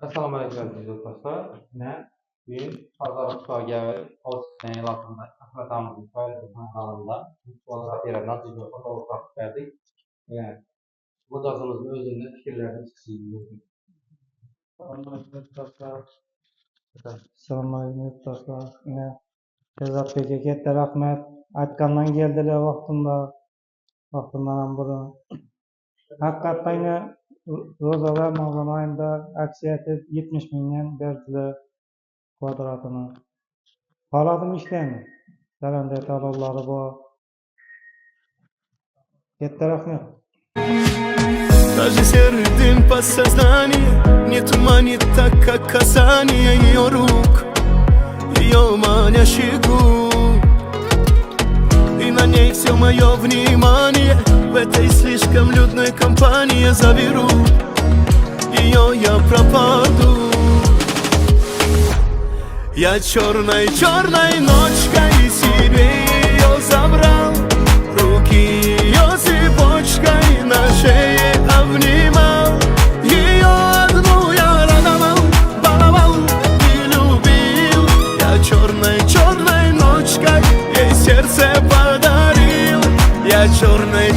Assalomu alaykum aziz do'stlar. Bugun Qozog'istonga O'zbekiston iloqasida Ahmadamizning kanalida natija fotoğraf verdik. Bu dazımızın özünde fikirlerini çıksın. Assalomu alaykum do'stlar. Sherzod akaga katta rahmat. Aytgandan keldilar vaqtimdan ham burun. Haqiqatdan ro'zalar Ramazon oyida aksiya etib 70 mingdan berdilar kvadratini. Holatim ishlaymi? Daromad to'lovlari bor. Katta rahmat. Даже сердым подсознание не туманит так, как касание ее рук, ее манящий губ. И на ней все мое внимание в этой слишком людной компании заберу. Ее я пропаду. Я черной ночкой себе ее забрал, руки ее цепочкой на шее обнимал. Ее одну я радовал, баловал и любил. Я черной ночкой ей сердце подарил. Я черной